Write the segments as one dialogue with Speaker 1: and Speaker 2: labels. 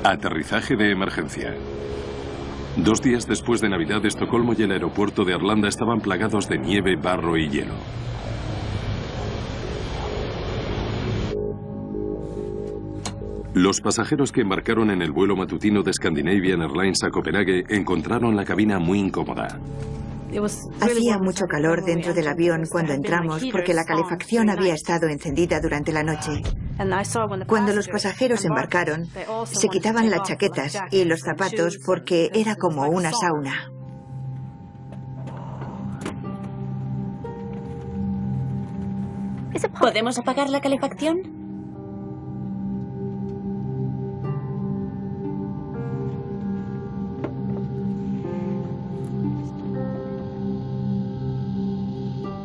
Speaker 1: Aterrizaje de emergencia. 2 días después de Navidad, Estocolmo y el aeropuerto de Arlanda estaban plagados de nieve, barro y hielo. Los pasajeros que embarcaron en el vuelo matutino de Scandinavian Airlines a Copenhague encontraron la cabina muy incómoda.
Speaker 2: Hacía mucho calor dentro del avión cuando entramos porque la calefacción había estado encendida durante la noche. Cuando los pasajeros embarcaron, se quitaban las chaquetas y los zapatos porque era como una sauna.
Speaker 3: ¿Podemos apagar la calefacción?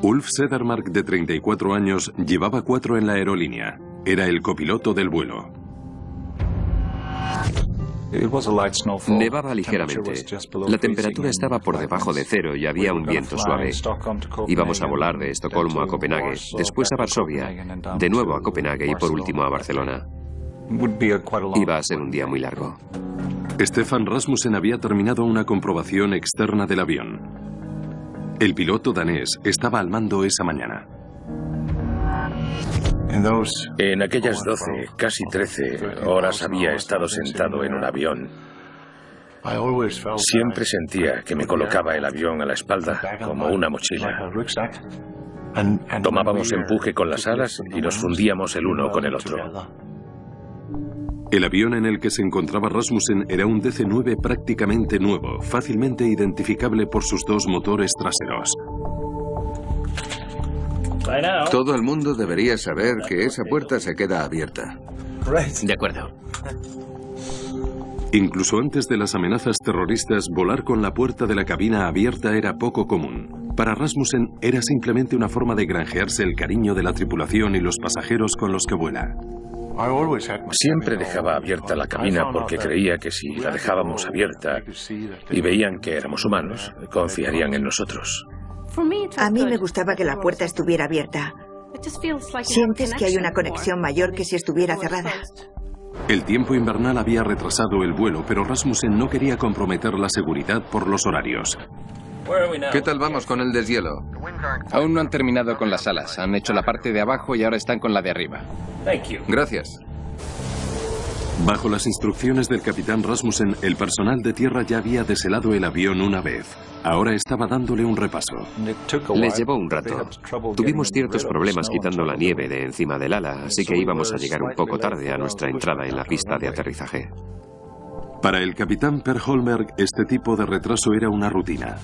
Speaker 1: Ulf Sedermark, de 34 años, llevaba 4 en la aerolínea. Era el copiloto del vuelo.
Speaker 4: Nevaba ligeramente. La temperatura estaba por debajo de 0 y había un viento suave. Íbamos a volar de Estocolmo a Copenhague, después a Varsovia, de nuevo a Copenhague y por último a Barcelona. Iba a ser un día muy largo.
Speaker 1: Stefan Rasmussen había terminado una comprobación externa del avión. El piloto danés estaba al mando esa mañana.
Speaker 5: En aquellas 12, casi 13 horas había estado sentado en un avión. Siempre sentía que me colocaba el avión a la espalda como una mochila. Tomábamos empuje con las alas y nos fundíamos el uno con el otro.
Speaker 1: El avión en el que se encontraba Rasmussen era un DC-9 prácticamente nuevo, fácilmente identificable por sus 2 motores traseros.
Speaker 6: Todo el mundo debería saber que esa puerta se queda abierta.
Speaker 4: De acuerdo.
Speaker 1: Incluso antes de las amenazas terroristas, volar con la puerta de la cabina abierta era poco común. Para Rasmussen era simplemente una forma de granjearse el cariño de la tripulación y los pasajeros con los que vuela.
Speaker 5: Siempre dejaba abierta la cabina porque creía que si la dejábamos abierta y veían que éramos humanos, confiarían en nosotros.
Speaker 2: A mí me gustaba que la puerta estuviera abierta. Sientes que hay una conexión mayor que si estuviera cerrada.
Speaker 1: El tiempo invernal había retrasado el vuelo, pero Rasmussen no quería comprometer la seguridad por los horarios.
Speaker 6: ¿Qué tal vamos con el deshielo?
Speaker 7: Aún no han terminado con las alas. Han hecho la parte de abajo y ahora están con la de arriba.
Speaker 6: Gracias.
Speaker 1: Bajo las instrucciones del capitán Rasmussen, el personal de tierra ya había deshelado el avión una vez. Ahora estaba dándole un repaso.
Speaker 4: Les llevó un rato. Tuvimos ciertos problemas quitando la nieve de encima del ala, así que íbamos a llegar un poco tarde a nuestra entrada en la pista de aterrizaje.
Speaker 1: Para el capitán Per Holmberg, este tipo de retraso era una rutina.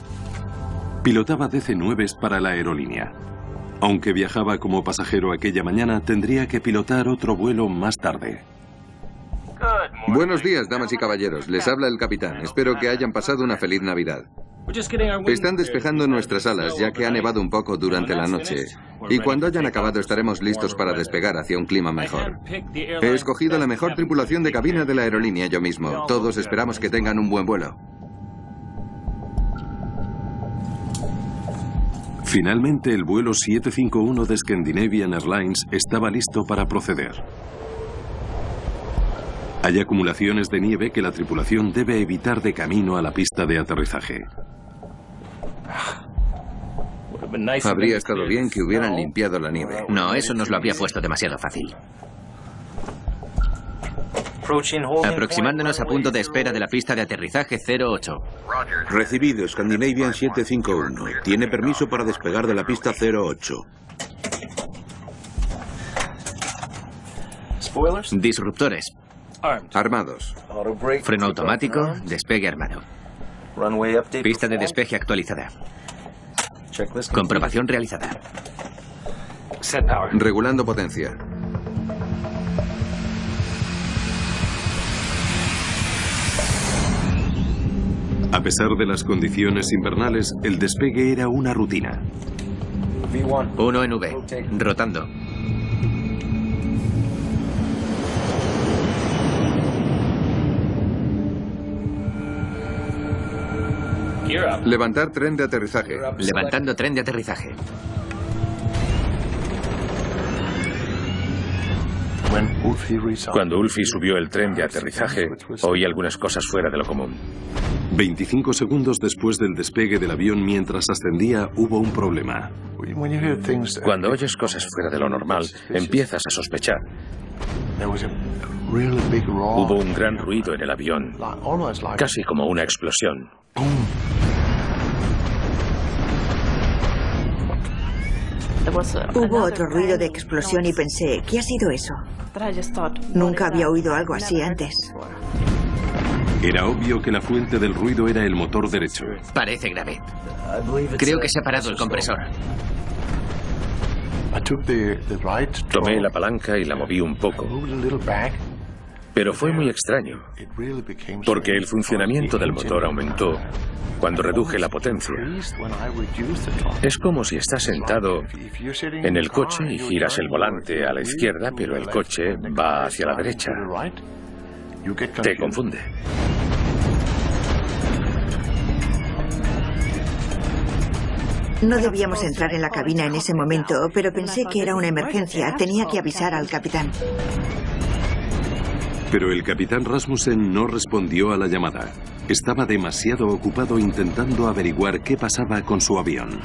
Speaker 1: Pilotaba DC-9 para la aerolínea. Aunque viajaba como pasajero aquella mañana, tendría que pilotar otro vuelo más tarde.
Speaker 6: Buenos días, damas y caballeros. Les habla el capitán. Espero que hayan pasado una feliz Navidad. Están despejando nuestras alas, ya que ha nevado un poco durante la noche. Y cuando hayan acabado estaremos listos para despegar hacia un clima mejor. He escogido la mejor tripulación de cabina de la aerolínea yo mismo. Todos esperamos que tengan un buen vuelo.
Speaker 1: Finalmente, el vuelo 751 de Scandinavian Airlines estaba listo para proceder. Hay acumulaciones de nieve que la tripulación debe evitar de camino a la pista de aterrizaje.
Speaker 6: Habría estado bien que hubieran limpiado la nieve.
Speaker 4: No, eso nos lo habría puesto demasiado fácil. Aproximándonos a punto de espera de la pista de aterrizaje 08.
Speaker 8: Recibido, Scandinavian 751. Tiene permiso para despegar de la pista 08.
Speaker 4: Disruptores.
Speaker 6: Armados.
Speaker 4: Freno automático, despegue armado. Pista de despegue actualizada. Comprobación realizada.
Speaker 6: Regulando potencia.
Speaker 1: A pesar de las condiciones invernales, el despegue era una rutina.
Speaker 4: 1 en V, rotando.
Speaker 6: Levantar tren de aterrizaje.
Speaker 4: Levantando tren de aterrizaje.
Speaker 5: Cuando Ulfi subió el tren de aterrizaje, oí algunas cosas fuera de lo común.
Speaker 1: 25 segundos después del despegue del avión mientras ascendía, hubo un problema.
Speaker 5: Cuando oyes cosas fuera de lo normal, empiezas a sospechar. Hubo un gran ruido en el avión, casi como una explosión.
Speaker 2: Hubo otro ruido de explosión y pensé, ¿qué ha sido eso? Nunca había oído algo así antes.
Speaker 1: Era obvio que la fuente del ruido era el motor derecho.
Speaker 9: Parece grave. Creo que se ha parado el compresor.
Speaker 5: Tomé la palanca y la moví un poco. Pero fue muy extraño, porque el funcionamiento del motor aumentó cuando reduje la potencia. Es como si estás sentado en el coche y giras el volante a la izquierda, pero el coche va hacia la derecha. Te confunde.
Speaker 2: No debíamos entrar en la cabina en ese momento, pero pensé que era una emergencia. Tenía que avisar al capitán.
Speaker 1: Pero el capitán Rasmussen no respondió a la llamada. Estaba demasiado ocupado intentando averiguar qué pasaba con su avión.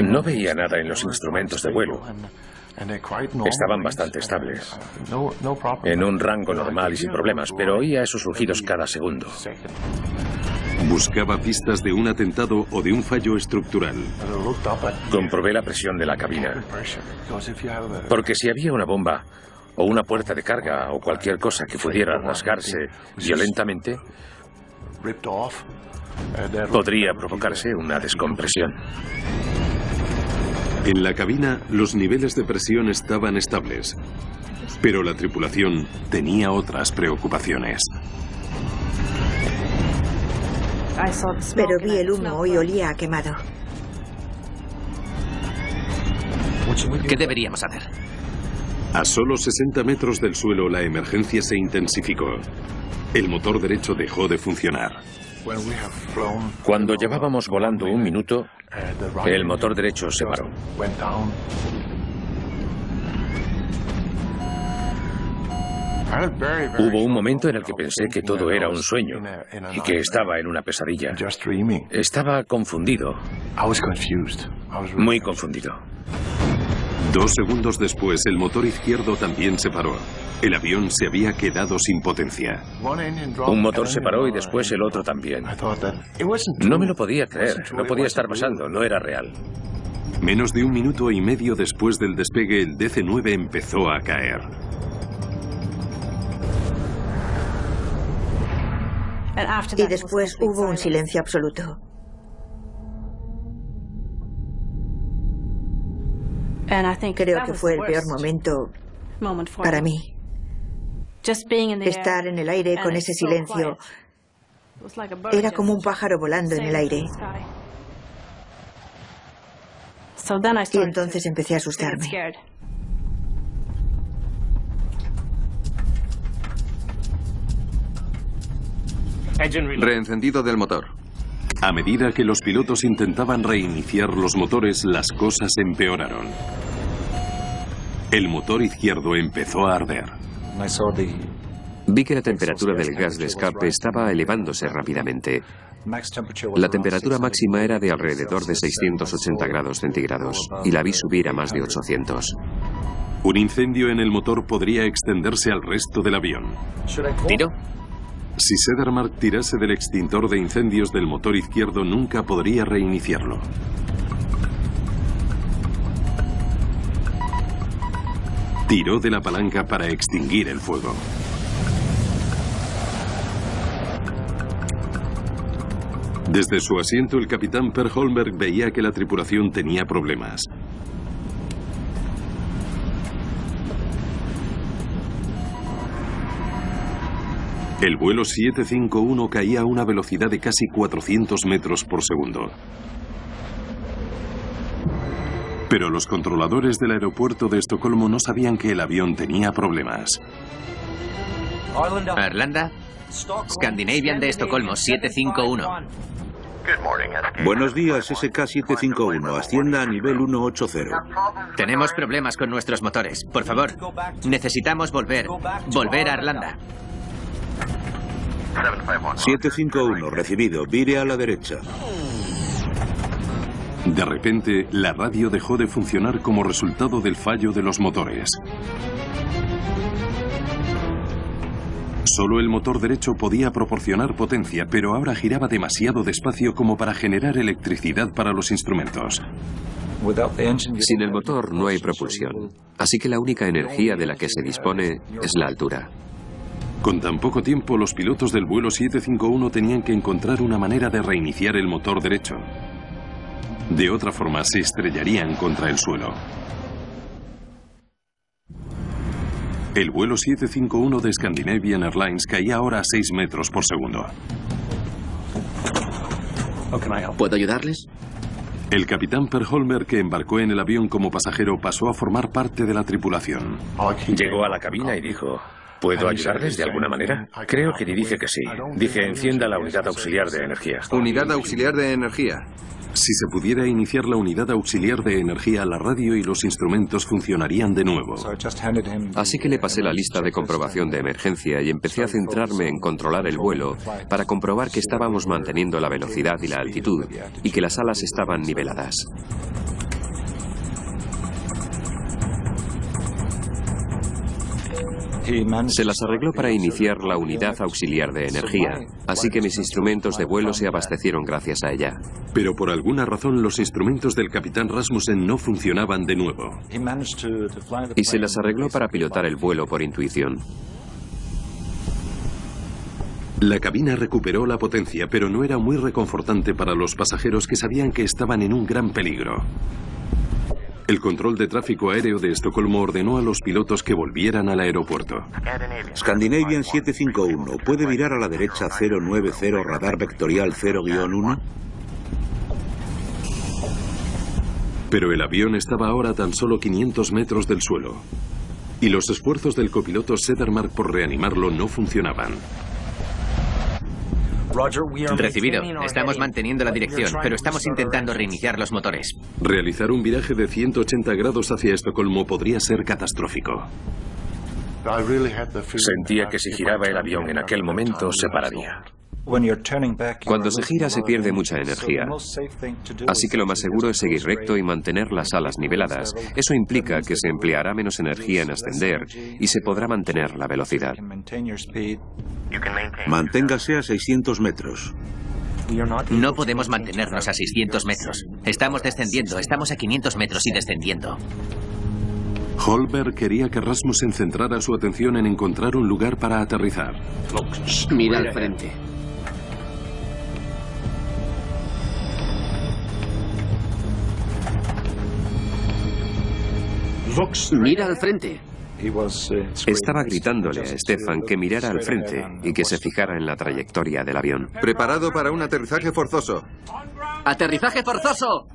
Speaker 5: No veía nada en los instrumentos de vuelo. Estaban bastante estables, en un rango normal y sin problemas, pero oía esos rugidos cada segundo.
Speaker 1: Buscaba pistas de un atentado o de un fallo estructural.
Speaker 5: Comprobé la presión de la cabina, porque si había una bomba o una puerta de carga o cualquier cosa que pudiera rasgarse violentamente, podría provocarse una descompresión.
Speaker 1: En la cabina, los niveles de presión estaban estables, pero la tripulación tenía otras preocupaciones.
Speaker 2: Pero vi el humo y olía a quemado.
Speaker 9: ¿Qué deberíamos hacer?
Speaker 1: A solo 60 metros del suelo, la emergencia se intensificó. El motor derecho dejó de funcionar.
Speaker 5: Cuando llevábamos volando un minuto, el motor derecho se paró. Hubo un momento en el que pensé que todo era un sueño y que estaba en una pesadilla. Estaba confundido. Muy confundido.
Speaker 1: 2 segundos después, el motor izquierdo también se paró. El avión se había quedado sin potencia.
Speaker 5: Un motor se paró y después el otro también. No me lo podía creer. No podía estar pasando. No era real.
Speaker 1: Menos de 1 minuto y medio después del despegue, el DC-9 empezó a caer.
Speaker 2: Y después hubo un silencio absoluto. Creo que fue el peor momento para mí. Estar en el aire con ese silencio era como un pájaro volando en el aire. Y entonces empecé a asustarme.
Speaker 6: Reencendido del motor.
Speaker 1: A medida que los pilotos intentaban reiniciar los motores, las cosas empeoraron. El motor izquierdo empezó a arder.
Speaker 4: Vi que la temperatura del gas de escape estaba elevándose rápidamente. La temperatura máxima era de alrededor de 680 grados centígrados y la vi subir a más de 800.
Speaker 1: Un incendio en el motor podría extenderse al resto del avión.
Speaker 9: ¿Tiro?
Speaker 1: Si Sedermark tirase del extintor de incendios del motor izquierdo, nunca podría reiniciarlo. Tiró de la palanca para extinguir el fuego. Desde su asiento, el capitán Per Holmberg veía que la tripulación tenía problemas. El vuelo 751 caía a una velocidad de casi 400 metros por segundo. Pero los controladores del aeropuerto de Estocolmo no sabían que el avión tenía problemas.
Speaker 9: Arlanda, Scandinavian de Estocolmo 751.
Speaker 8: Buenos días, SK-751. Ascienda a nivel 180.
Speaker 9: Tenemos problemas con nuestros motores. Por favor, necesitamos volver a Arlanda.
Speaker 8: 751, recibido. Vire a la derecha.
Speaker 1: De repente, la radio dejó de funcionar como resultado del fallo de los motores. Solo el motor derecho podía proporcionar potencia, pero ahora giraba demasiado despacio como para generar electricidad para los instrumentos.
Speaker 4: Sin el motor no hay propulsión, así que la única energía de la que se dispone es la altura.
Speaker 1: Con tan poco tiempo, los pilotos del vuelo 751 tenían que encontrar una manera de reiniciar el motor derecho. De otra forma, se estrellarían contra el suelo. El vuelo 751 de Scandinavian Airlines caía ahora a 6 metros por segundo.
Speaker 9: ¿Puedo ayudarles?
Speaker 1: El capitán Per Holmer, que embarcó en el avión como pasajero, pasó a formar parte de la tripulación.
Speaker 5: Llegó a la cabina y dijo: ¿puedo ayudarles de alguna manera? Creo que ni dije que sí. Dije: encienda la unidad auxiliar de energía.
Speaker 6: Unidad auxiliar de energía.
Speaker 1: Si se pudiera iniciar la unidad auxiliar de energía, la radio y los instrumentos funcionarían de nuevo.
Speaker 4: Así que le pasé la lista de comprobación de emergencia y empecé a centrarme en controlar el vuelo para comprobar que estábamos manteniendo la velocidad y la altitud y que las alas estaban niveladas. Se las arregló para iniciar la unidad auxiliar de energía, así que mis instrumentos de vuelo se abastecieron gracias a ella.
Speaker 1: Pero por alguna razón los instrumentos del capitán Rasmussen no funcionaban de nuevo.
Speaker 4: Y se las arregló para pilotar el vuelo por intuición.
Speaker 1: La cabina recuperó la potencia, pero no era muy reconfortante para los pasajeros, que sabían que estaban en un gran peligro. El control de tráfico aéreo de Estocolmo ordenó a los pilotos que volvieran al aeropuerto.
Speaker 8: Scandinavian 751, ¿puede virar a la derecha 090 radar vectorial 0-1?
Speaker 1: Pero el avión estaba ahora a tan solo 500 metros del suelo, y los esfuerzos del copiloto Sedermark por reanimarlo no funcionaban.
Speaker 9: Recibido. Estamos manteniendo la dirección, pero estamos intentando reiniciar los motores.
Speaker 1: Realizar un viraje de 180 grados hacia Estocolmo podría ser catastrófico.
Speaker 5: Sentía que si giraba el avión en aquel momento, se pararía.
Speaker 4: Cuando se gira se pierde mucha energía, así que lo más seguro es seguir recto y mantener las alas niveladas. Eso implica que se empleará menos energía en ascender y se podrá mantener la velocidad.
Speaker 8: Manténgase a 600 metros.
Speaker 9: No podemos mantenernos a 600 metros. Estamos descendiendo, estamos a 500 metros y descendiendo.
Speaker 1: Holberg quería que Rasmussen centrara su atención en encontrar un lugar para aterrizar.
Speaker 9: Mira al frente. Mira al frente.
Speaker 4: Estaba gritándole a Stefan que mirara al frente y que se fijara en la trayectoria del avión.
Speaker 6: Preparado para un aterrizaje forzoso.
Speaker 9: ¡Aterrizaje forzoso!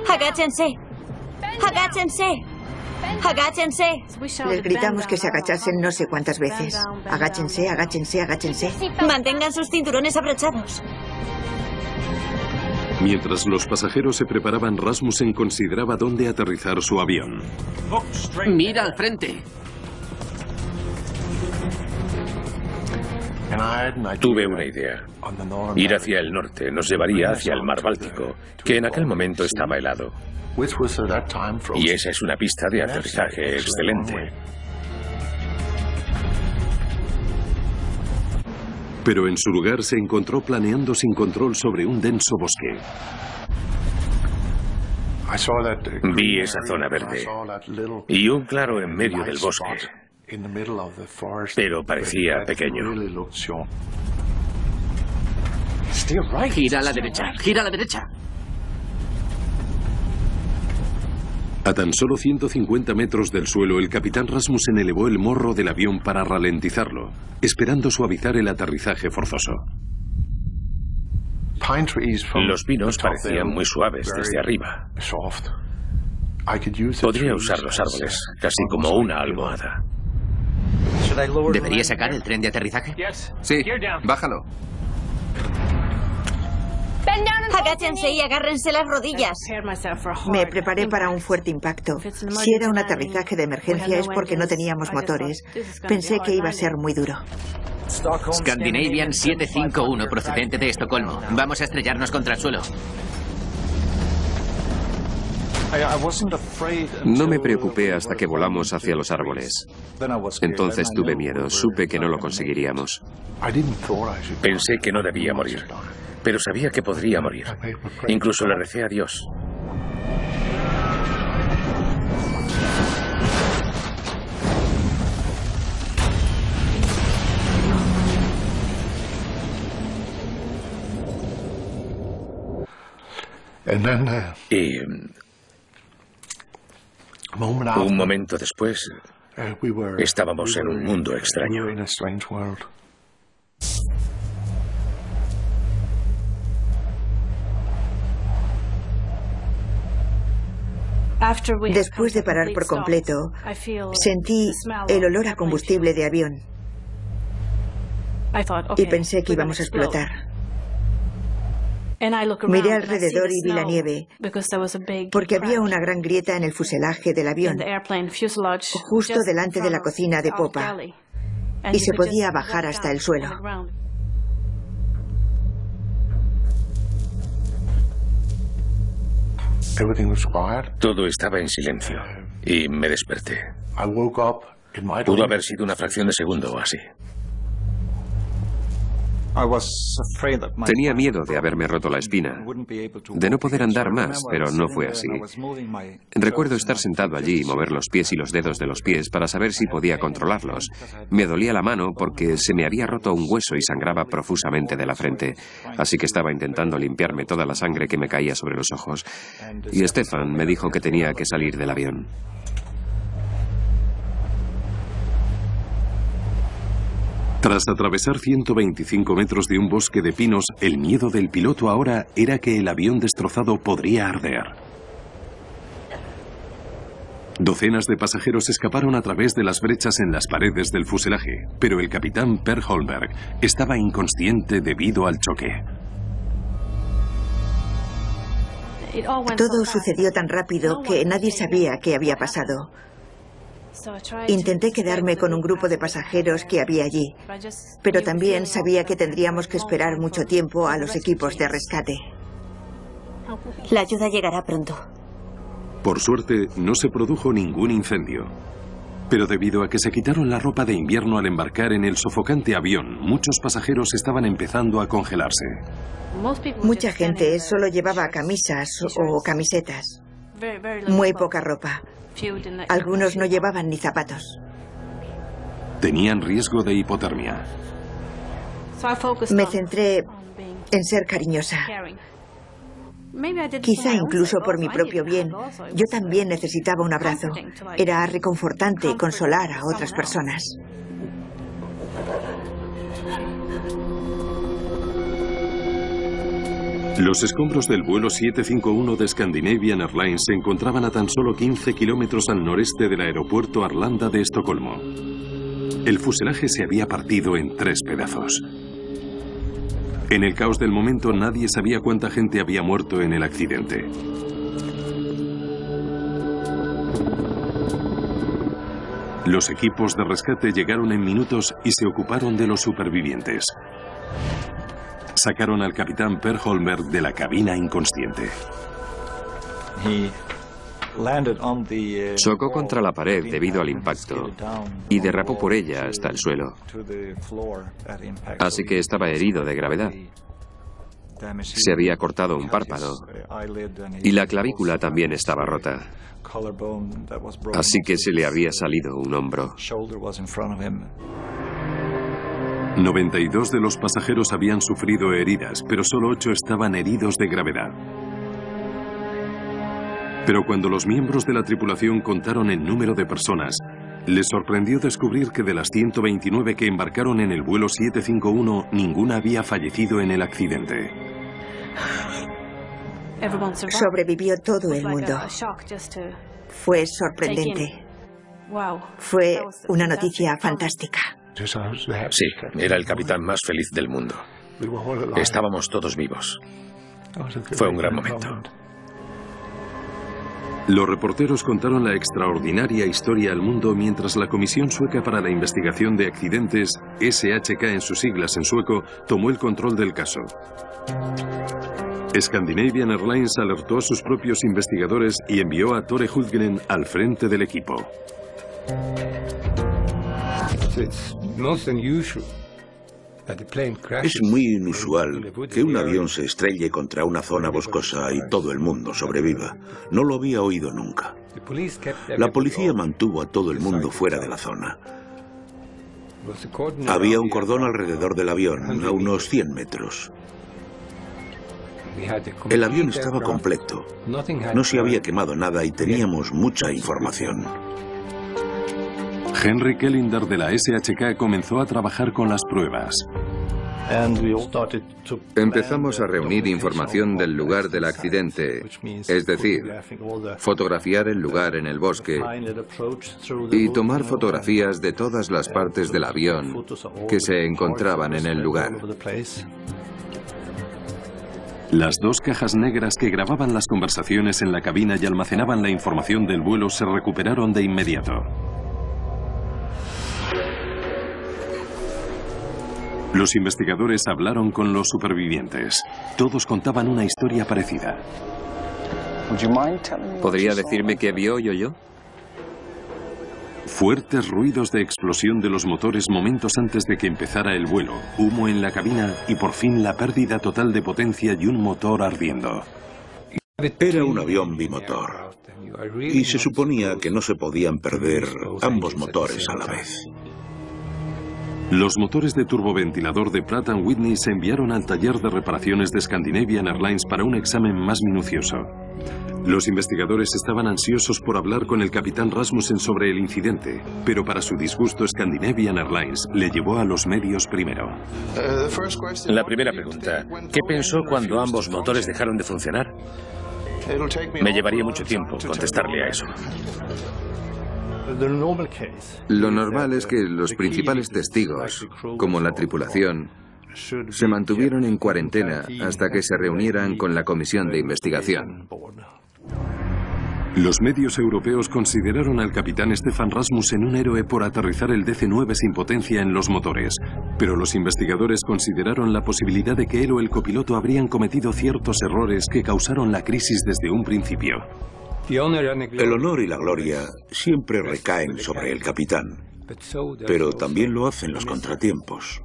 Speaker 3: ¡Agáchense! ¡Agáchense! ¡Agáchense!
Speaker 2: Les gritamos que se agachasen no sé cuántas veces. Agáchense, agáchense, agáchense.
Speaker 3: Mantengan sus cinturones abrochados.
Speaker 1: Mientras los pasajeros se preparaban, Rasmussen consideraba dónde aterrizar su avión.
Speaker 9: ¡Mira al frente!
Speaker 5: Tuve una idea. Ir hacia el norte nos llevaría hacia el mar Báltico, que en aquel momento estaba helado. Y esa es una pista de aterrizaje excelente.
Speaker 1: Pero en su lugar se encontró planeando sin control sobre un denso bosque.
Speaker 5: Vi esa zona verde y un claro en medio del bosque, pero parecía pequeño.
Speaker 9: Gira a la derecha, gira a la derecha.
Speaker 1: A tan solo 150 metros del suelo, el capitán Rasmussen elevó el morro del avión para ralentizarlo, esperando suavizar el aterrizaje forzoso.
Speaker 5: Los pinos parecían muy suaves desde arriba. Podría usar los árboles, casi como una almohada.
Speaker 9: ¿Debería sacar el tren de aterrizaje?
Speaker 6: Sí, bájalo.
Speaker 3: Agáchense y agárrense las rodillas.
Speaker 2: Me preparé para un fuerte impacto. Si era un aterrizaje de emergencia es porque no teníamos motores. Pensé que iba a ser muy duro.
Speaker 9: Scandinavian 751 procedente de Estocolmo. Vamos a estrellarnos contra el suelo.
Speaker 4: No me preocupé hasta que volamos hacia los árboles. Entonces tuve miedo, supe que no lo conseguiríamos.
Speaker 5: Pensé que no debía morir, pero sabía que podría morir. Incluso le recé a Dios. Y un momento después, estábamos en un mundo extraño.
Speaker 2: Después de parar por completo, sentí el olor a combustible de avión y pensé que íbamos a explotar. Miré alrededor y vi la nieve, porque había una gran grieta en el fuselaje del avión, justo delante de la cocina de popa, y se podía bajar hasta el suelo.
Speaker 5: Todo estaba en silencio y me desperté. Pudo haber sido una fracción de segundo o así.
Speaker 4: Tenía miedo de haberme roto la espina, de no poder andar más, pero no fue así. Recuerdo estar sentado allí y mover los pies y los dedos de los pies para saber si podía controlarlos. Me dolía la mano porque se me había roto un hueso y sangraba profusamente de la frente, así que estaba intentando limpiarme toda la sangre que me caía sobre los ojos. Y Stefan me dijo que tenía que salir del avión.
Speaker 1: Tras atravesar 125 metros de un bosque de pinos, el miedo del piloto ahora era que el avión destrozado podría arder. Docenas de pasajeros escaparon a través de las brechas en las paredes del fuselaje, pero el capitán Per Holmberg estaba inconsciente debido al choque.
Speaker 2: Todo sucedió tan rápido que nadie sabía qué había pasado. Intenté quedarme con un grupo de pasajeros que había allí, pero también sabía que tendríamos que esperar mucho tiempo a los equipos de rescate.
Speaker 3: La ayuda llegará pronto.
Speaker 1: Por suerte, no se produjo ningún incendio. Pero debido a que se quitaron la ropa de invierno al embarcar en el sofocante avión, muchos pasajeros estaban empezando a congelarse.
Speaker 2: Mucha gente solo llevaba camisas o camisetas. Muy poca ropa. Algunos no llevaban ni zapatos.
Speaker 1: Tenían riesgo de hipotermia.
Speaker 2: Me centré en ser cariñosa. Quizá incluso por mi propio bien. Yo también necesitaba un abrazo. Era reconfortante consolar a otras personas.
Speaker 1: Los escombros del vuelo 751 de Scandinavian Airlines se encontraban a tan solo 15 kilómetros al noreste del aeropuerto Arlanda de Estocolmo. El fuselaje se había partido en 3 pedazos. En el caos del momento nadie sabía cuánta gente había muerto en el accidente. Los equipos de rescate llegaron en minutos y se ocuparon de los supervivientes. Sacaron al capitán Per Holmberg de la cabina inconsciente.
Speaker 4: Chocó contra la pared debido al impacto y derrapó por ella hasta el suelo. Así que estaba herido de gravedad. Se había cortado un párpado y la clavícula también estaba rota. Así que se le había salido un hombro.
Speaker 1: 92 de los pasajeros habían sufrido heridas, pero solo 8 estaban heridos de gravedad. Pero cuando los miembros de la tripulación contaron el número de personas, les sorprendió descubrir que de las 129 que embarcaron en el vuelo 751, ninguna había fallecido en el accidente.
Speaker 2: Sobrevivió todo el mundo. Fue sorprendente. Fue una noticia fantástica.
Speaker 5: Sí, era el capitán más feliz del mundo. Estábamos todos vivos. Fue un gran momento.
Speaker 1: Los reporteros contaron la extraordinaria historia al mundo mientras la Comisión Sueca para la Investigación de Accidentes, SHK en sus siglas en sueco, tomó el control del caso. Scandinavian Airlines alertó a sus propios investigadores y envió a Tore Hultgren al frente del equipo.
Speaker 8: Es muy inusual que un avión se estrelle contra una zona boscosa y todo el mundo sobreviva. No lo había oído nunca. La policía mantuvo a todo el mundo fuera de la zona. Había un cordón alrededor del avión, a unos 100 metros. El avión estaba completo. No se había quemado nada y teníamos mucha información.
Speaker 1: Henry Kellinder de la SHK comenzó a trabajar con las pruebas.
Speaker 6: Empezamos a reunir información del lugar del accidente, es decir, fotografiar el lugar en el bosque y tomar fotografías de todas las partes del avión que se encontraban en el lugar.
Speaker 1: Las dos cajas negras que grababan las conversaciones en la cabina y almacenaban la información del vuelo se recuperaron de inmediato. Los investigadores hablaron con los supervivientes. Todos contaban una historia parecida.
Speaker 4: ¿Podría decirme qué vio y oyó?
Speaker 1: Fuertes ruidos de explosión de los motores momentos antes de que empezara el vuelo, humo en la cabina y por fin la pérdida total de potencia y un motor ardiendo.
Speaker 8: Era un avión bimotor y se suponía que no se podían perder ambos motores a la vez.
Speaker 1: Los motores de turboventilador de Pratt & Whitney se enviaron al taller de reparaciones de Scandinavian Airlines para un examen más minucioso. Los investigadores estaban ansiosos por hablar con el capitán Rasmussen sobre el incidente, pero para su disgusto Scandinavian Airlines le llevó a los medios primero.
Speaker 5: La primera pregunta, ¿qué pensó cuando ambos motores dejaron de funcionar? Me llevaría mucho tiempo contestarle a eso.
Speaker 6: Lo normal es que los principales testigos, como la tripulación, se mantuvieron en cuarentena hasta que se reunieran con la comisión de investigación.
Speaker 1: Los medios europeos consideraron al capitán Stefan Rasmussen un héroe por aterrizar el DC-9 sin potencia en los motores, pero los investigadores consideraron la posibilidad de que él o el copiloto habrían cometido ciertos errores que causaron la crisis desde un principio.
Speaker 8: El honor y la gloria siempre recaen sobre el capitán, pero también lo hacen los contratiempos.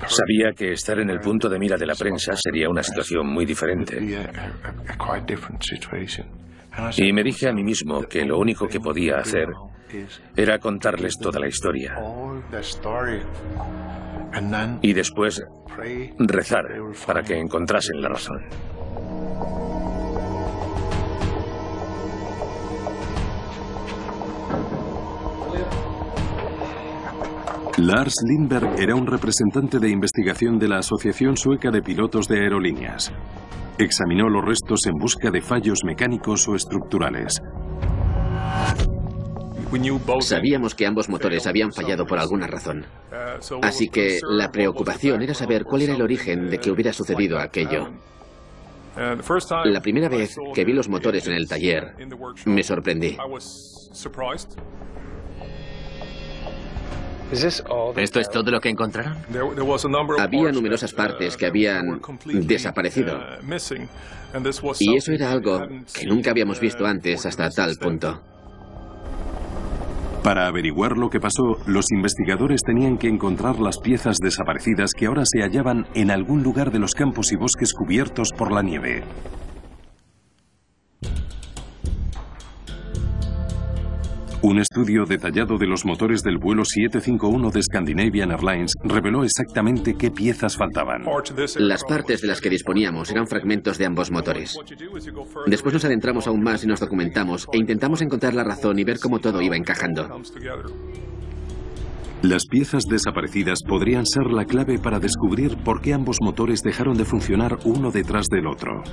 Speaker 5: Sabía que estar en el punto de mira de la prensa sería una situación muy diferente. Y me dije a mí mismo que lo único que podía hacer era contarles toda la historia. Y después rezar para que encontrasen la razón.
Speaker 1: Lars Lindberg era un representante de investigación de la Asociación Sueca de Pilotos de Aerolíneas. Examinó los restos en busca de fallos mecánicos o estructurales.
Speaker 10: Sabíamos que ambos motores habían fallado por alguna razón. Así que la preocupación era saber cuál era el origen de que hubiera sucedido aquello. La primera vez que vi los motores en el taller, me sorprendí.
Speaker 9: ¿Esto es todo lo que encontraron?
Speaker 10: Había numerosas partes que habían desaparecido. Y eso era algo que nunca habíamos visto antes hasta tal punto.
Speaker 1: Para averiguar lo que pasó, los investigadores tenían que encontrar las piezas desaparecidas que ahora se hallaban en algún lugar de los campos y bosques cubiertos por la nieve. Un estudio detallado de los motores del vuelo 751 de Scandinavian Airlines reveló exactamente qué piezas faltaban.
Speaker 10: Las partes de las que disponíamos eran fragmentos de ambos motores. Después nos adentramos aún más y nos documentamos e intentamos encontrar la razón y ver cómo todo iba encajando.
Speaker 1: Las piezas desaparecidas podrían ser la clave para descubrir por qué ambos motores dejaron de funcionar uno detrás del otro.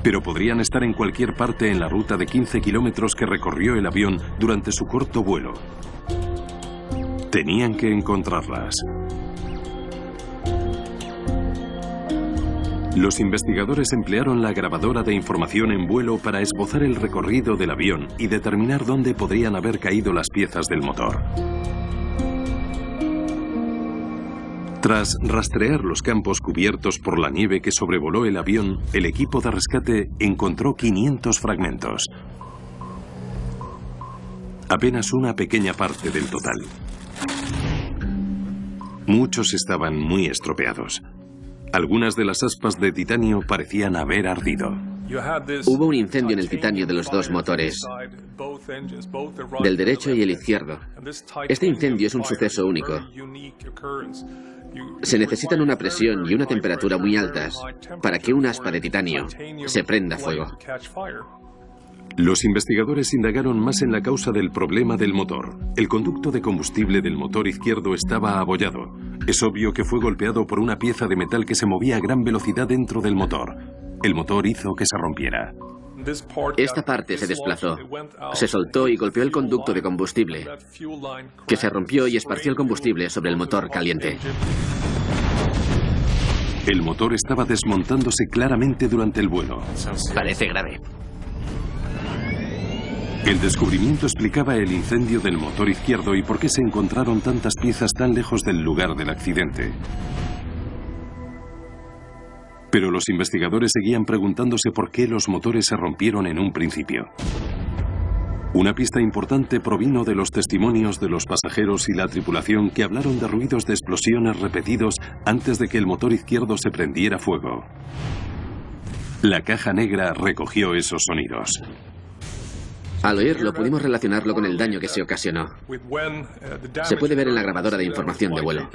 Speaker 1: Pero podrían estar en cualquier parte en la ruta de 15 kilómetros que recorrió el avión durante su corto vuelo. Tenían que encontrarlas. Los investigadores emplearon la grabadora de información en vuelo para esbozar el recorrido del avión y determinar dónde podrían haber caído las piezas del motor. Tras rastrear los campos cubiertos por la nieve que sobrevoló el avión, el equipo de rescate encontró 500 fragmentos. Apenas una pequeña parte del total. Muchos estaban muy estropeados. Algunas de las aspas de titanio parecían haber ardido.
Speaker 10: Hubo un incendio en el titanio de los dos motores, del derecho y el izquierdo. Este incendio es un suceso único. Se necesitan una presión y una temperatura muy altas para que un aspa de titanio se prenda fuego.
Speaker 1: Los investigadores indagaron más en la causa del problema del motor. El conducto de combustible del motor izquierdo estaba abollado. Es obvio que fue golpeado por una pieza de metal que se movía a gran velocidad dentro del motor. El motor hizo que se rompiera.
Speaker 10: Esta parte se desplazó, se soltó y golpeó el conducto de combustible, que se rompió y esparció el combustible sobre el motor caliente.
Speaker 1: El motor estaba desmontándose claramente durante el vuelo.
Speaker 9: Parece grave.
Speaker 1: El descubrimiento explicaba el incendio del motor izquierdo y por qué se encontraron tantas piezas tan lejos del lugar del accidente. Pero los investigadores seguían preguntándose por qué los motores se rompieron en un principio. Una pista importante provino de los testimonios de los pasajeros y la tripulación que hablaron de ruidos de explosiones repetidos antes de que el motor izquierdo se prendiera fuego. La caja negra recogió esos sonidos.
Speaker 10: Al oírlo pudimos relacionarlo con el daño que se ocasionó. Se puede ver en la grabadora de información de vuelo.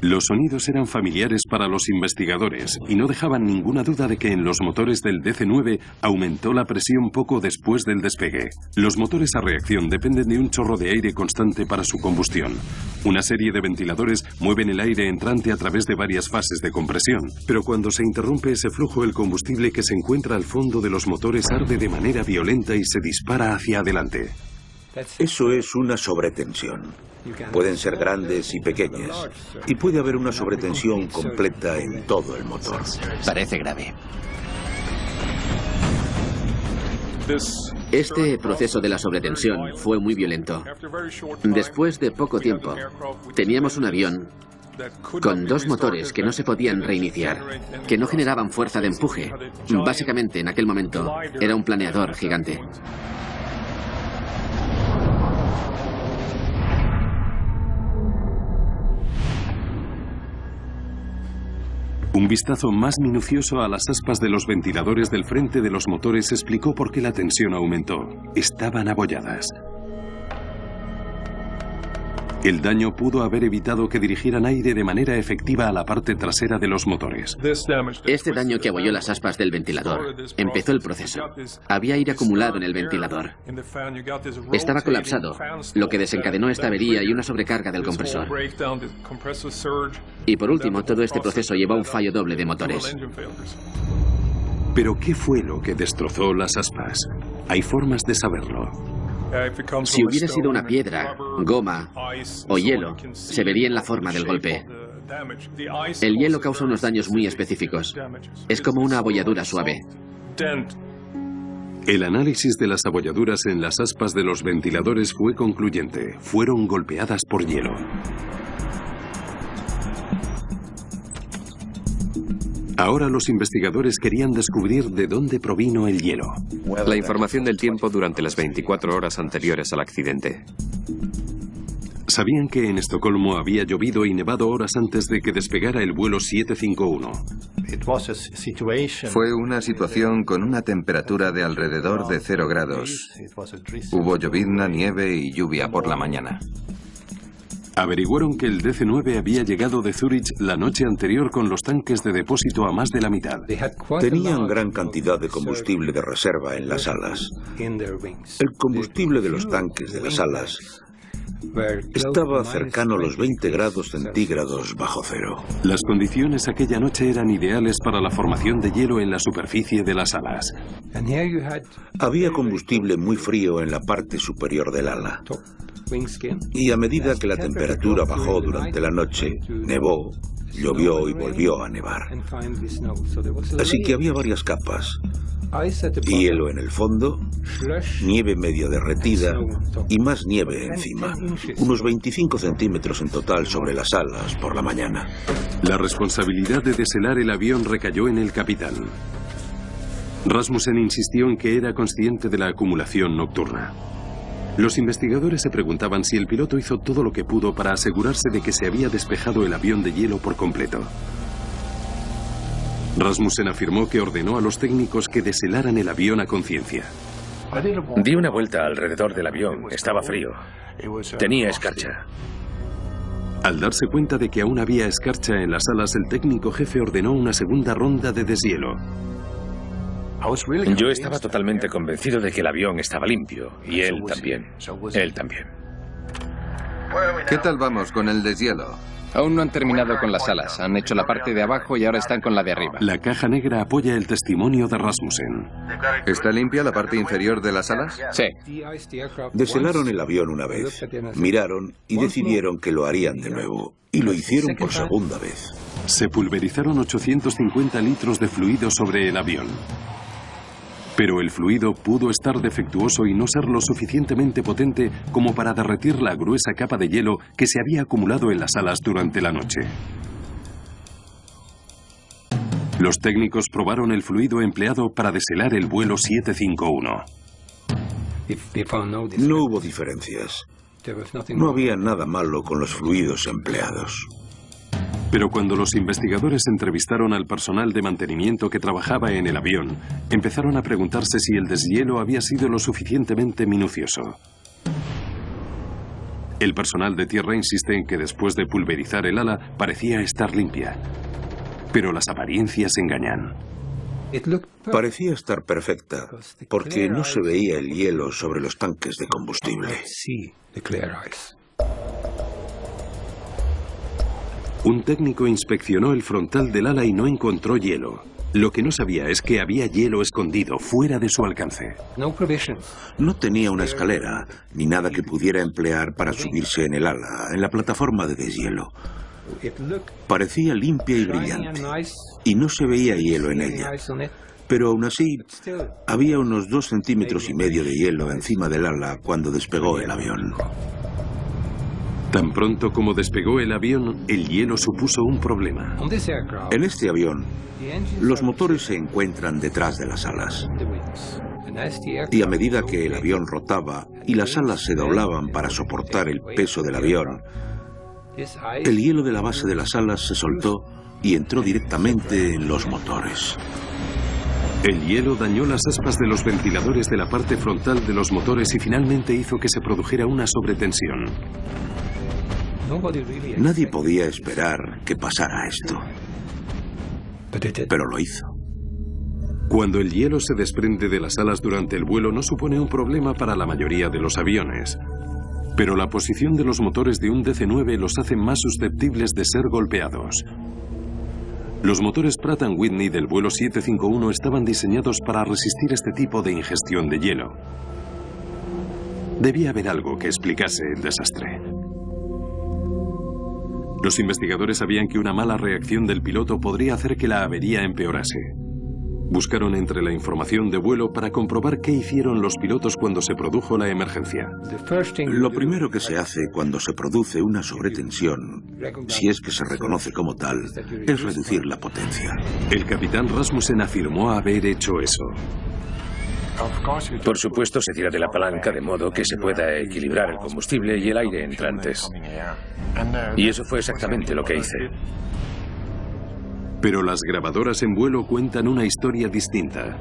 Speaker 1: Los sonidos eran familiares para los investigadores y no dejaban ninguna duda de que en los motores del DC-9 aumentó la presión poco después del despegue. Los motores a reacción dependen de un chorro de aire constante para su combustión. Una serie de ventiladores mueven el aire entrante a través de varias fases de compresión, pero cuando se interrumpe ese flujo, el combustible que se encuentra al fondo de los motores arde de manera violenta y se dispara hacia adelante.
Speaker 8: Eso es una sobretensión. Pueden ser grandes y pequeñas. Y puede haber una sobretensión completa en todo el motor.
Speaker 9: Parece grave.
Speaker 10: Este proceso de la sobretensión fue muy violento. Después de poco tiempo, teníamos un avión con dos motores que no se podían reiniciar, que no generaban fuerza de empuje. Básicamente, en aquel momento, era un planeador gigante.
Speaker 1: Un vistazo más minucioso a las aspas de los ventiladores del frente de los motores explicó por qué la tensión aumentó. Estaban abolladas. El daño pudo haber evitado que dirigieran aire de manera efectiva a la parte trasera de los motores.
Speaker 10: Este daño que abolló las aspas del ventilador empezó el proceso. Había aire acumulado en el ventilador. Estaba colapsado, lo que desencadenó esta avería y una sobrecarga del compresor. Y por último, todo este proceso llevó a un fallo doble de motores.
Speaker 1: ¿Pero qué fue lo que destrozó las aspas? Hay formas de saberlo.
Speaker 10: Si hubiera sido una piedra, goma o hielo, se vería en la forma del golpe. El hielo causa unos daños muy específicos. Es como una abolladura suave.
Speaker 1: El análisis de las abolladuras en las aspas de los ventiladores fue concluyente. Fueron golpeadas por hielo. Ahora los investigadores querían descubrir de dónde provino el hielo.
Speaker 4: La información del tiempo durante las 24 horas anteriores al accidente.
Speaker 1: Sabían que en Estocolmo había llovido y nevado horas antes de que despegara el vuelo 751.
Speaker 6: Fue una situación con una temperatura de alrededor de 0 grados. Hubo llovizna, nieve y lluvia por la mañana.
Speaker 1: Averiguaron que el DC-9 había llegado de Zúrich la noche anterior con los tanques de depósito a más de la mitad.
Speaker 8: Tenían gran cantidad de combustible de reserva en las alas. El combustible de los tanques de las alas estaba cercano a los 20 grados centígrados bajo cero.
Speaker 1: Las condiciones aquella noche eran ideales para la formación de hielo en la superficie de las alas.
Speaker 8: Había combustible muy frío en la parte superior del ala. Y a medida que la temperatura bajó durante la noche, nevó llovió y volvió a nevar. Así que había varias capas. Hielo en el fondo, nieve medio derretida y más nieve encima. Unos 25 centímetros en total sobre las alas por la mañana.
Speaker 1: La responsabilidad de deshelar el avión recayó en el capitán. Rasmussen insistió en que era consciente de la acumulación nocturna. Los investigadores se preguntaban si el piloto hizo todo lo que pudo para asegurarse de que se había despejado el avión de hielo por completo. Rasmussen afirmó que ordenó a los técnicos que deshelaran el avión a conciencia.
Speaker 5: Di una vuelta alrededor del avión. Estaba frío. Tenía escarcha.
Speaker 1: Al darse cuenta de que aún había escarcha en las alas, el técnico jefe ordenó una segunda ronda de deshielo.
Speaker 5: Yo estaba totalmente convencido de que el avión estaba limpio. Y él también. Él también.
Speaker 6: ¿Qué tal vamos con el deshielo?
Speaker 7: Aún no han terminado con las alas. Han hecho la parte de abajo y ahora están con la de arriba.
Speaker 1: La caja negra apoya el testimonio de Rasmussen.
Speaker 6: ¿Está limpia la parte inferior de las alas?
Speaker 7: Sí.
Speaker 8: Deshelaron el avión una vez, miraron y decidieron que lo harían de nuevo. Y lo hicieron por segunda vez.
Speaker 1: Se pulverizaron 850 litros de fluido sobre el avión. Pero el fluido pudo estar defectuoso y no ser lo suficientemente potente como para derretir la gruesa capa de hielo que se había acumulado en las alas durante la noche. Los técnicos probaron el fluido empleado para deshelar el vuelo 751.
Speaker 8: No hubo diferencias. No había nada malo con los fluidos empleados.
Speaker 1: Pero cuando los investigadores entrevistaron al personal de mantenimiento que trabajaba en el avión, empezaron a preguntarse si el deshielo había sido lo suficientemente minucioso. El personal de tierra insiste en que después de pulverizar el ala parecía estar limpia. Pero las apariencias engañan.
Speaker 8: Parecía estar perfecta, porque no se veía el hielo sobre los tanques de combustible.
Speaker 1: Un técnico inspeccionó el frontal del ala y no encontró hielo. Lo que no sabía es que había hielo escondido fuera de su alcance.
Speaker 8: No tenía una escalera, ni nada que pudiera emplear para subirse en el ala, en la plataforma de deshielo. Parecía limpia y brillante, y no se veía hielo en ella. Pero aún así, había unos 2,5 centímetros de hielo encima del ala cuando despegó el avión.
Speaker 1: Tan pronto como despegó el avión, el hielo supuso un problema.
Speaker 8: En este avión, los motores se encuentran detrás de las alas. Y a medida que el avión rotaba y las alas se doblaban para soportar el peso del avión, el hielo de la base de las alas se soltó y entró directamente en los motores.
Speaker 1: El hielo dañó las aspas de los ventiladores de la parte frontal de los motores y finalmente hizo que se produjera una sobretensión.
Speaker 8: Nadie podía esperar que pasara esto, pero lo hizo.
Speaker 1: Cuando el hielo se desprende de las alas durante el vuelo no supone un problema para la mayoría de los aviones. Pero la posición de los motores de un DC-9 los hace más susceptibles de ser golpeados. Los motores Pratt & Whitney del vuelo 751 estaban diseñados para resistir este tipo de ingestión de hielo. Debía haber algo que explicase el desastre. Los investigadores sabían que una mala reacción del piloto podría hacer que la avería empeorase. Buscaron entre la información de vuelo para comprobar qué hicieron los pilotos cuando se produjo la emergencia.
Speaker 8: Lo primero que se hace cuando se produce una sobretensión, si es que se reconoce como tal, es reducir la potencia.
Speaker 1: El capitán Rasmussen afirmó haber hecho eso.
Speaker 5: Por supuesto, se tira de la palanca de modo que se pueda equilibrar el combustible y el aire entrantes. Y eso fue exactamente lo que hice.
Speaker 1: Pero las grabadoras en vuelo cuentan una historia distinta.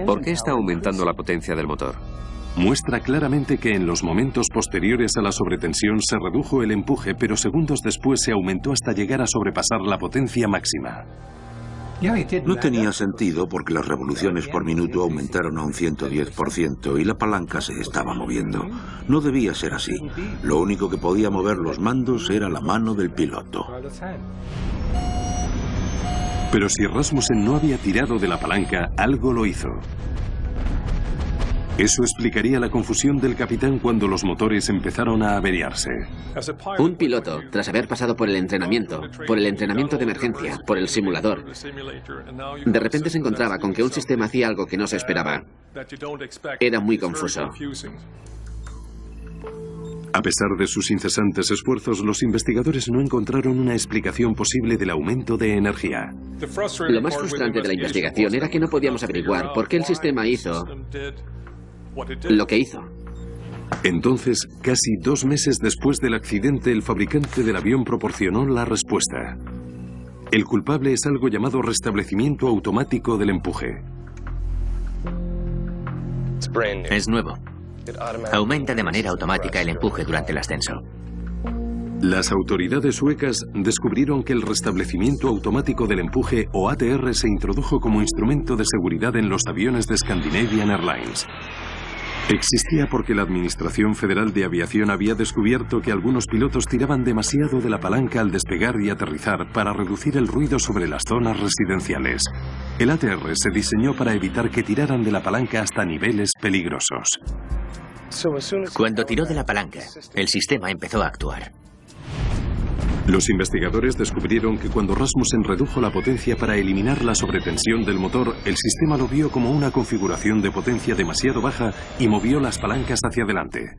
Speaker 4: ¿Por qué está aumentando la potencia del motor?
Speaker 1: Muestra claramente que en los momentos posteriores a la sobretensión se redujo el empuje, pero segundos después se aumentó hasta llegar a sobrepasar la potencia máxima.
Speaker 8: No tenía sentido porque las revoluciones por minuto aumentaron a un 110% y la palanca se estaba moviendo. No debía ser así. Lo único que podía mover los mandos era la mano del piloto.
Speaker 1: Pero si Rasmussen no había tirado de la palanca, algo lo hizo. Eso explicaría la confusión del capitán cuando los motores empezaron a averiarse.
Speaker 10: Un piloto, tras haber pasado por el entrenamiento de emergencia, por el simulador, de repente se encontraba con que un sistema hacía algo que no se esperaba. Era muy confuso.
Speaker 1: A pesar de sus incesantes esfuerzos, los investigadores no encontraron una explicación posible del aumento de energía.
Speaker 10: Lo más frustrante de la investigación era que no podíamos averiguar por qué el sistema hizo lo que hizo.
Speaker 1: Entonces, casi 2 meses después del accidente, el fabricante del avión proporcionó la respuesta. El culpable es algo llamado restablecimiento automático del empuje.
Speaker 9: Es nuevo. Aumenta de manera automática el empuje durante el ascenso.
Speaker 1: Las autoridades suecas descubrieron que el restablecimiento automático del empuje, o ATR, se introdujo como instrumento de seguridad en los aviones de Scandinavian Airlines. Existía porque la Administración Federal de Aviación había descubierto que algunos pilotos tiraban demasiado de la palanca al despegar y aterrizar para reducir el ruido sobre las zonas residenciales. El ATR se diseñó para evitar que tiraran de la palanca hasta niveles peligrosos.
Speaker 9: Cuando tiró de la palanca, el sistema empezó a actuar.
Speaker 1: Los investigadores descubrieron que cuando Rasmussen redujo la potencia para eliminar la sobretensión del motor, el sistema lo vio como una configuración de potencia demasiado baja y movió las palancas hacia adelante.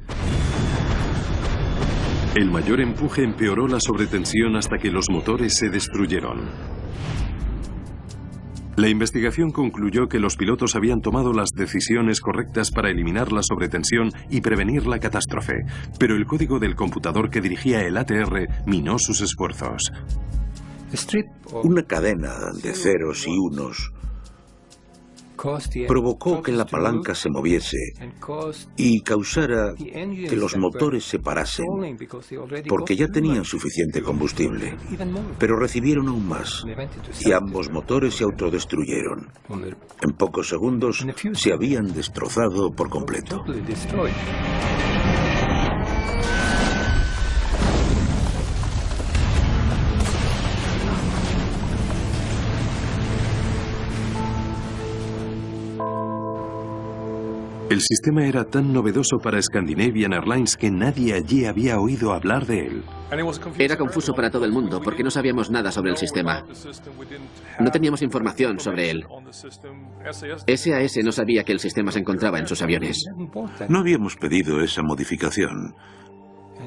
Speaker 1: El mayor empuje empeoró la sobretensión hasta que los motores se destruyeron. La investigación concluyó que los pilotos habían tomado las decisiones correctas para eliminar la sobretensión y prevenir la catástrofe, pero el código del computador que dirigía el ATR minó sus esfuerzos.
Speaker 8: Una cadena de ceros y unos provocó que la palanca se moviese y causara que los motores se parasen, porque ya tenían suficiente combustible, pero recibieron aún más, y ambos motores se autodestruyeron. En pocos segundos se habían destrozado por completo.
Speaker 1: El sistema era tan novedoso para Scandinavian Airlines que nadie allí había oído hablar de él.
Speaker 10: Era confuso para todo el mundo porque no sabíamos nada sobre el sistema. No teníamos información sobre él. SAS no sabía que el sistema se encontraba en sus aviones.
Speaker 8: No habíamos pedido esa modificación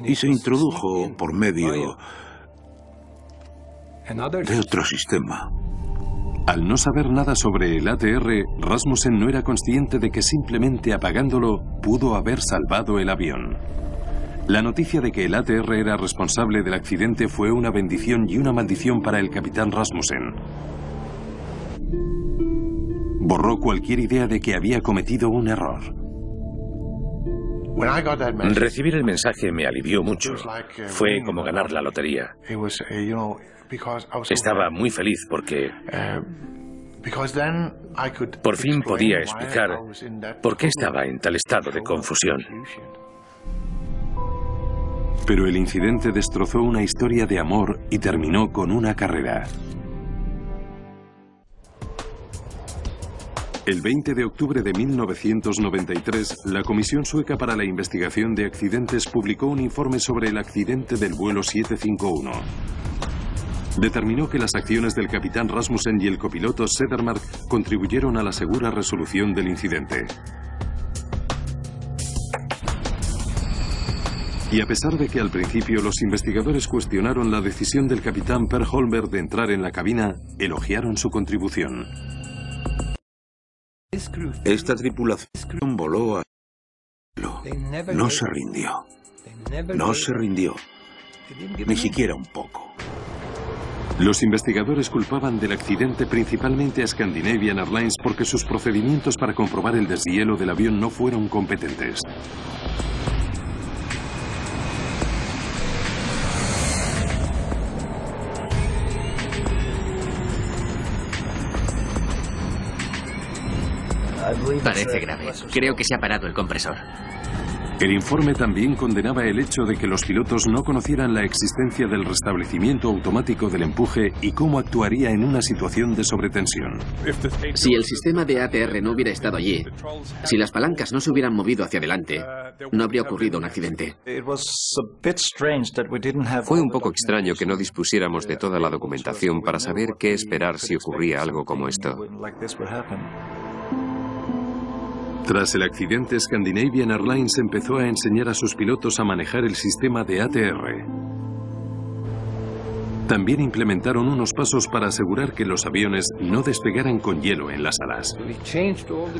Speaker 8: y se introdujo por medio de otro sistema.
Speaker 1: Al no saber nada sobre el ATR, Rasmussen no era consciente de que simplemente apagándolo pudo haber salvado el avión. La noticia de que el ATR era responsable del accidente fue una bendición y una maldición para el capitán Rasmussen. Borró cualquier idea de que había cometido un error.
Speaker 5: Recibir el mensaje me alivió mucho. Fue como ganar la lotería. Estaba muy feliz porque por fin podía explicar por qué estaba en tal estado de confusión.
Speaker 1: Pero el incidente destrozó una historia de amor y terminó con una carrera. El 20 de octubre de 1993, la Comisión Sueca para la Investigación de Accidentes publicó un informe sobre el accidente del vuelo 751. Determinó que las acciones del capitán Rasmussen y el copiloto Sedermark contribuyeron a la segura resolución del incidente. Y a pesar de que al principio los investigadores cuestionaron la decisión del capitán Per Holmberg de entrar en la cabina, elogiaron su contribución.
Speaker 8: Esta tripulación voló a... No se rindió. No se rindió. Ni siquiera un poco.
Speaker 1: Los investigadores culpaban del accidente principalmente a Scandinavian Airlines porque sus procedimientos para comprobar el deshielo del avión no fueron competentes.
Speaker 9: Parece grave. Creo que se ha parado el compresor.
Speaker 1: El informe también condenaba el hecho de que los pilotos no conocieran la existencia del restablecimiento automático del empuje y cómo actuaría en una situación de sobretensión.
Speaker 10: Si el sistema de ATR no hubiera estado allí, si las palancas no se hubieran movido hacia adelante, no habría ocurrido un accidente.
Speaker 4: Fue un poco extraño que no dispusiéramos de toda la documentación para saber qué esperar si ocurría algo como esto.
Speaker 1: Tras el accidente, Scandinavian Airlines empezó a enseñar a sus pilotos a manejar el sistema de ATR. También implementaron unos pasos para asegurar que los aviones no despegaran con hielo en las alas.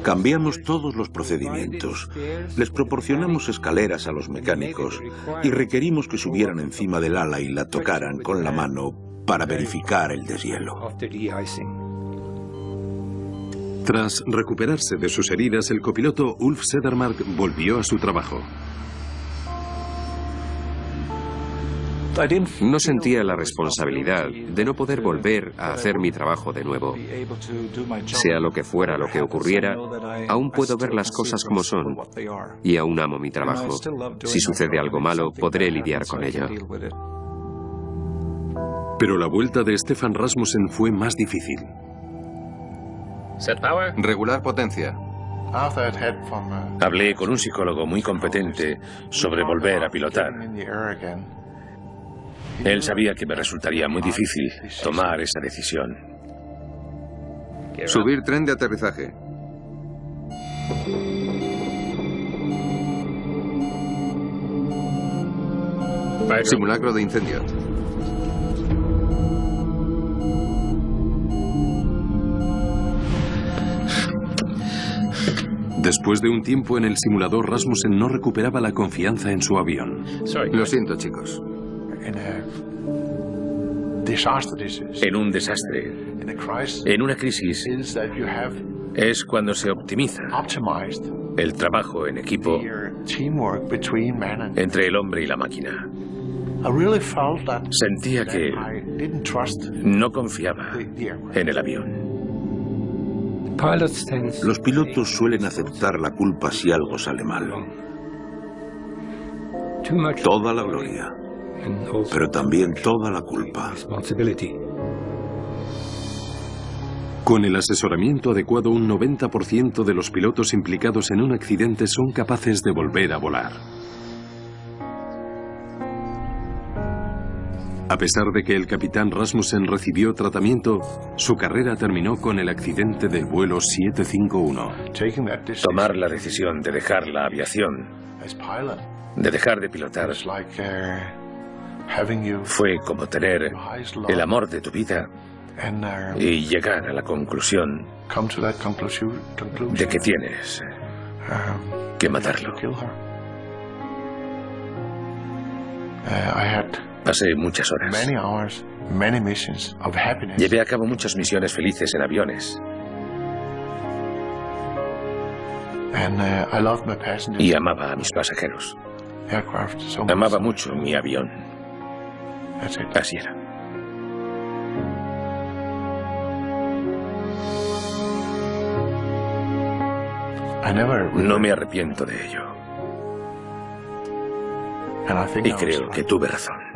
Speaker 8: Cambiamos todos los procedimientos. Les proporcionamos escaleras a los mecánicos y requerimos que subieran encima del ala y la tocaran con la mano para verificar el deshielo.
Speaker 1: Tras recuperarse de sus heridas, el copiloto Ulf Sedermark volvió a su trabajo.
Speaker 4: No sentía la responsabilidad de no poder volver a hacer mi trabajo de nuevo. Sea lo que fuera lo que ocurriera, aún puedo ver las cosas como son y aún amo mi trabajo. Si sucede algo malo, podré lidiar con ello.
Speaker 1: Pero la vuelta de Stefan Rasmussen fue más difícil.
Speaker 7: Regular potencia.
Speaker 5: Hablé con un psicólogo muy competente sobre volver a pilotar. Él sabía que me resultaría muy difícil tomar esa decisión.
Speaker 6: Subir tren de aterrizaje. Simulacro de incendio.
Speaker 1: Después de un tiempo en el simulador, Rasmussen no recuperaba la confianza en su avión.
Speaker 6: Lo siento, chicos.
Speaker 5: En un desastre, en una crisis, es cuando se optimiza el trabajo en equipo entre el hombre y la máquina. Sentía que no confiaba en el avión.
Speaker 8: Los pilotos suelen aceptar la culpa si algo sale mal. Toda la gloria, pero también toda la culpa.
Speaker 1: Con el asesoramiento adecuado, un 90% de los pilotos implicados en un accidente son capaces de volver a volar. A pesar de que el capitán Rasmussen recibió tratamiento, su carrera terminó con el accidente del vuelo 751.
Speaker 5: Tomar la decisión de dejar la aviación, de dejar de pilotar, fue como tener el amor de tu vida y llegar a la conclusión de que tienes que matarlo. Pasé muchas horas. Llevé a cabo muchas misiones felices en aviones. Y amaba a mis pasajeros. Amaba mucho mi avión. Así era. No me arrepiento de ello. Y creo que tuve razón.